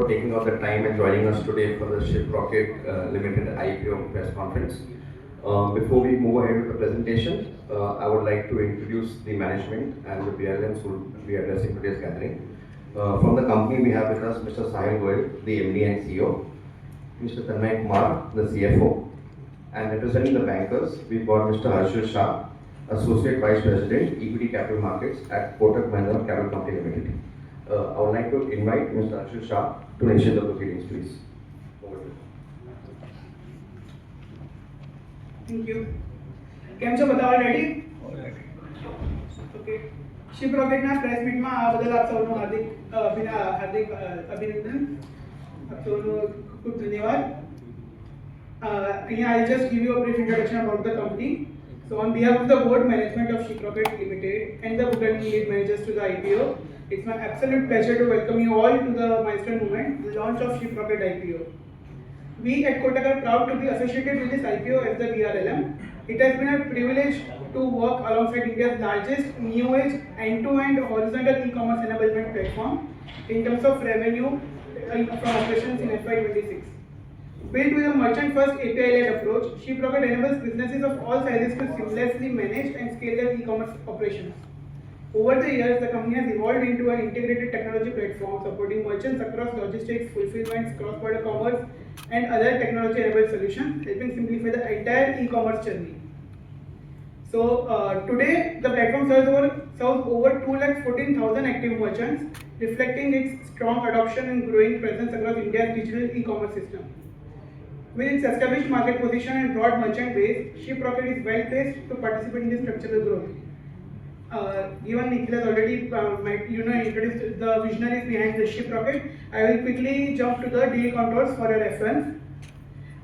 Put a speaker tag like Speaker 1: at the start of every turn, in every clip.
Speaker 1: for taking out the time and joining us today for the Shiprocket Limited IPO press conference. Before we move ahead with the presentation, I would like to introduce the management and the BLMs who will be addressing today's gathering. From the company, we have with us Mr. Sahil Goyal, the MD and CEO, Mr. Tanmay Kumar, the CFO, and representing the bankers, we've got Mr. Harshil Shah, Associate Vice President, Equity Capital Markets at Kotak Mahindra Capital Company Limited. I would like to invite Mr. Harshil Shah to initiate the proceedings, please. Over to you.
Speaker 2: Thank you. કેમ છો બધા ready? Okay. શિપરોકેટના press મીટમાં આ બદલ આપ સૌનું હાર્દિક અભિનંદન. આપ સૌનો ખૂબ ધન્યવાદ. I'll just give you a brief introduction about the company. So on behalf of the board management of Shiprocket Limited and the board lead managers to the IPO, it's my absolute pleasure to welcome you all to the milestone moment, the launch of Shiprocket IPO. We at Kotak are proud to be associated with this IPO as the BRLM. It has been a privilege to work alongside India's largest new age end-to-end horizontal e-commerce enablement platform in terms of revenue from operations in FY26. Built with a merchant-first API-led approach, Shiprocket enables businesses of all sizes to seamlessly manage and scale their e-commerce operations. Over the years, the company has evolved into an integrated technology platform supporting merchants across logistics, fulfillment, cross-border commerce, and other technology-enabled solutions, helping simplify the entire e-commerce journey. So today, the platform serves over 214,000 active merchants, reflecting its strong adoption and growing presence across India's digital e-commerce system. With its established market position and broad merchant base, Shiprocket is well placed to participate in this structural growth. Given Nikhil has already introduced the visionaries behind the Shiprocket, I will quickly jump to the deal contours for your reference.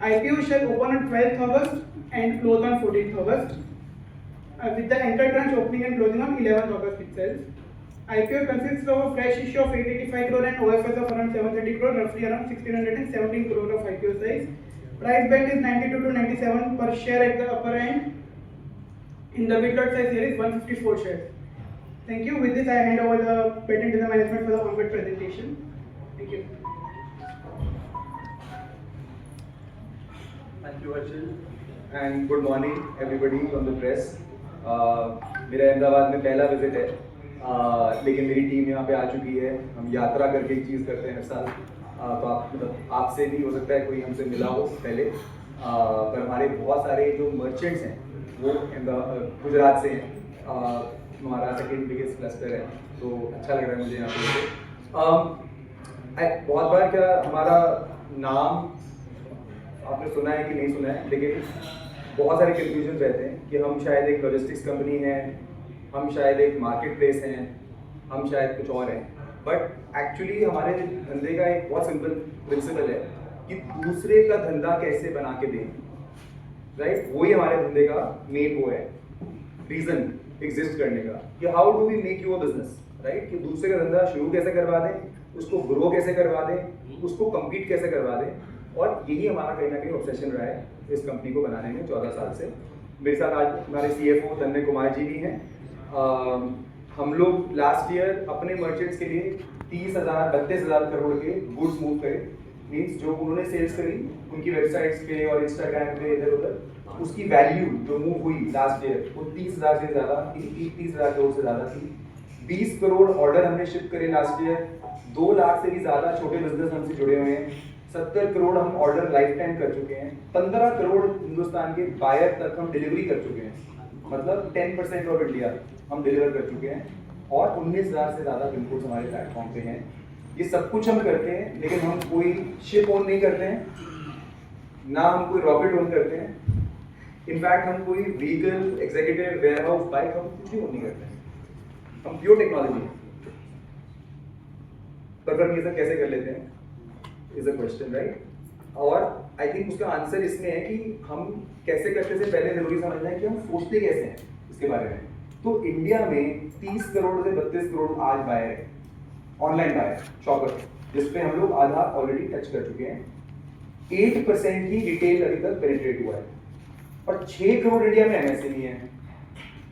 Speaker 2: IPO shall open on 12th August and close on 14th August, with the anchor tranche opening and closing on 11th August itself. IPO consists of a fresh issue of 885 crore and OFS of around 730 crore, roughly around 1617 crore of IPO size. Price band is 92 to 97 per share at the upper end. In the bid lot size here is 154 shares. Thank you. With this, I hand over the baton to the management for the onward presentation. Thank you.
Speaker 3: Thank you, Harshil, and good morning, everybody from the press. मेरा अहमदाबाद में पहला visit है, लेकिन मेरी team यहाँ पे आ चुकी है. हम यात्रा करके एक चीज़ करते हैं हर साल. तो आपसे भी हो सकता है कोई हमसे मिला हो पहले, पर हमारे बहुत सारे जो मर्चेंट्स हैं वो गुजरात से हैं. हमारा सेकेंड बिगेस्ट क्लस्टर है, तो अच्छा लग रहा है मुझे यहाँ पे. बहुत बार क्या हमारा नाम आपने सुना है कि नहीं सुना है, लेकिन बहुत सारे कन्फ्यूजन रहते हैं कि हम शायद एक लॉजिस्टिक्स कंपनी हैं, हम शायद एक मार्केट प्लेस हैं, हम शायद कुछ और हैं. बट एक्चुअली हमारे धंधे का एक बहुत सिंपल प्रिंसिपल है कि दूसरे का धंधा कैसे बना के दें, राइट. वही हमारे धंधे का मेन वो है, रीजन एग्जिस्ट करने का, कि how do we make your business, right. कि दूसरे का धंधा शुरू कैसे करवा दें, उसको ग्रो कैसे करवा दें, उसको कम्पीट कैसे करवा दें. और यही हमारा कहीं ना कहीं ऑब्सेशन रहा है इस कंपनी को बनाने में 14 साल से. मेरे साथ आज हमारे CFO तन्मय कुमार जी भी हैं. हम लोग लास्ट ईयर अपने मर्चेंट्स के लिए 32,000 करोड़ के गुड्स मूव करे. मीन्स जो उन्होंने सेल्स करी उनकी वेबसाइट्स पे और इंस्टाग्राम पे इधर उधर, उसकी वैल्यू जो मूव हुई लास्ट ईयर वो 30,000 से ज़्यादा थी, 30,000 करोड़ से ज़्यादा थी. 20 करोड़ ऑर्डर हमने शिप करे लास्ट ईयर. 2 लाख से भी ज़्यादा छोटे बिजनेस हमसे जुड़े हुए हैं. 70 करोड़ हम ऑर्डर लाइफ टाइम कर चुके हैं. 15 करोड़ हिंदुस्तान के बायर तक हम डिलीवरी कर चुके हैं. मतलब 10% ऑफ इंडिया हम डिलीवर कर चुके हैं. और 19,000 से ज़्यादा पिन कोड्स हमारे प्लेटफॉर्म पे हैं. ये सब कुछ हम करते हैं, लेकिन हम कोई शिप ओन नहीं करते हैं, ना हम कोई रॉकेट ओन करते हैं. इनफैक्ट हम कोई vehicle, executive, warehouse, bike, हम कुछ भी ओन नहीं करते हैं. हम प्योर टेक्नोलॉजी. पर हम ये सब कैसे कर लेते हैं इज अ क्वेश्चन, राइट. और आई थिंक उसका आंसर इसमें है कि हम कैसे करते से पहले जरूरी समझना है कि हम सोचते कैसे हैं इसके बारे में. तो इंडिया में 30 करोड़ से 32 करोड़ आज बायर है, ऑनलाइन बायर, शॉपर, जिसपे हम लोग आधा ऑलरेडी टच कर चुके हैं. 8% ही रिटेल अभी तक पेनिट्रेट हुआ है. और 6 करोड़ इंडिया में MSME है,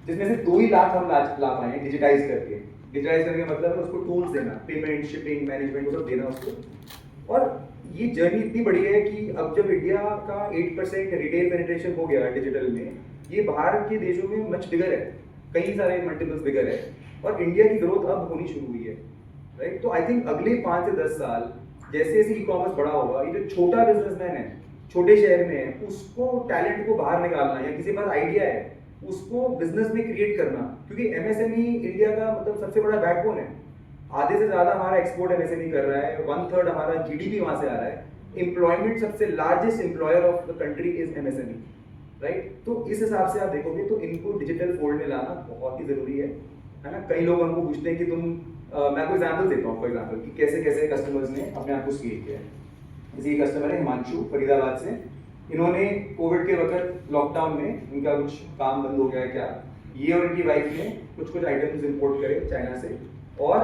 Speaker 3: जिसमें से 2 ही लाख हम ला पाए हैं डिजिटाइज करके. डिजिटाइज करके मतलब उसको टूल्स देना, पेमेंट, शिपिंग, मैनेजमेंट, वो सब देना उसको. और ये जर्नी इतनी बड़ी है कि अब जब इंडिया का 8% रिटेल पेनिट्रेशन हो गया डिजिटल में, ये बाहर के देशों में मच बिगर है, कई सारे मल्टीपल्स बिगर है, और इंडिया की ग्रोथ अब होनी शुरू हुई है, राइट। तो आई थिंक अगले 5 से 10 साल जैसे जैसे ई कॉमर्स बड़ा होगा, ये जो छोटा बिजनेसमैन है, छोटे शहर में है, उसको टैलेंट को बाहर निकालना, या किसी के पास आइडिया है उसको बिजनेस में क्रिएट करना, क्योंकि एमएसएमई इंडिया का मतलब सबसे बड़ा बैकबोन है। आधे से ज्यादा हमारा एक्सपोर्ट एमएसएमई कर रहा है, 1/3 हमारा जीडीपी वहां से आ रहा है। एम्प्लॉयमेंट सबसे largest employer of the country is MSME, right. तो इस हिसाब से आप देखोगे तो इनको डिजिटल फोल्ड में लाना बहुत ही जरूरी है ना। कई लोग हमको पूछते हैं कि तुम मैं आपको एग्जाम्पल देता हूँ, फॉर एग्जाम्पल कि कैसे कैसे कस्टमर्स ने अपने आप को स्केल किया है। जैसे ये कस्टमर है हिमांशु फरीदाबाद से, इन्होंने कोविड के वक्त लॉकडाउन में इनका कुछ काम बंद हो गया है क्या, ये और इनकी वाइफ ने कुछ आइटम्स इंपोर्ट करे चाइना से, और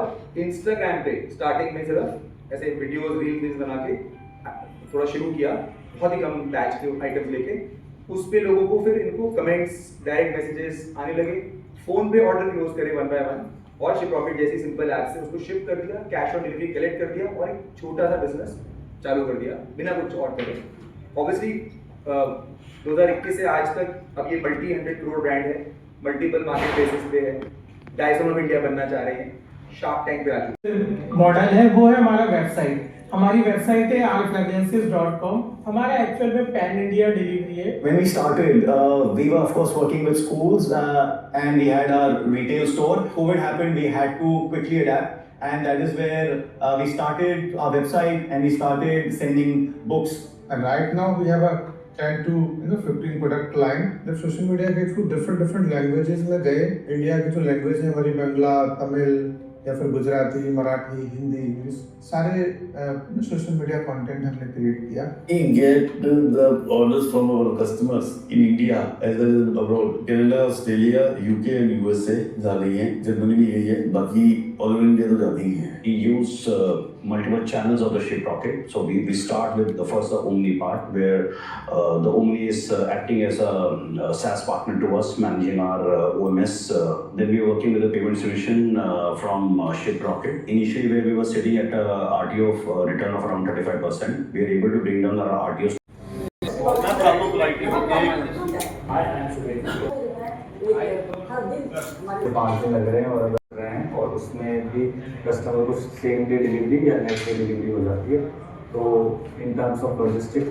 Speaker 3: इंस्टाग्राम पे स्टार्टिंग में सिर्फ ऐसे वीडियोस रील्स बना के थोड़ा शुरू किया, बहुत ही कम बैच के आइटम्स लेके, उस पे लोगों को फिर इनको कमेंट्स डायरेक्ट मैसेजेस आने लगे, फोन पे ऑर्डर क्लोज करे 1 by 1, और शिप्रॉकेट जैसी सिंपल ऐप से उसको शिप कर दिया, कैश ऑन डिलीवरी कलेक्ट कर दिया, और एक छोटा सा बिजनेस चालू कर दिया बिना कुछ और करे। ऑब्वियसली 2021 से आज तक अब ये मल्टी 100 करोड़ ब्रांड है, मल्टीपल मार्केट प्लेसेस पे है, डायसन ऑफ इंडिया बनना चाह रहे हैं, शार्क टैंक पे आ चुके।
Speaker 2: मॉडल है वो है हमारा वेबसाइट। हमारी वेबसाइट है alfragrances.com। हमारा एक्चुअल में पैन इंडिया डिलीवरी है।
Speaker 4: When we started, we were of course working with schools and we had our retail store. COVID happened, we had to quickly adapt, and that is where we started our website and we started sending books.
Speaker 5: And right now we have a 10 to 15 product line. जब social media के through different languages में गए, India की जो language है हमारी बंगला, तमिल या फिर गुजराती, मराठी, हिंदी, इंग्लिश, सारे सोशल मीडिया कंटेंट हमने क्रिएट किया।
Speaker 6: We get the orders from our customers in India as well as abroad. Canada, Australia, UK and USA जा रही हैं, जर्मनी भी यही है, बाकी all over India तो जाती ही हैं।
Speaker 7: We use multiple channels of the Shiprocket. So we start with the Omni part, where the Omni is acting as a SaaS partner to us, managing our OMS. Then we are working with the payment solution from Shiprocket. Initially, where we were sitting at a RTO of return of around 35%, we are able to bring down our RTOs.
Speaker 3: तो 5 दिन लग रहे हैं और रहे हैं, और उसमें भी कस्टमर को सेम डे डिलीवरी या नेक्स्ट डे डिलीवरी हो जाती है। तो इन टर्म्स ऑफ लॉजिस्टिक्स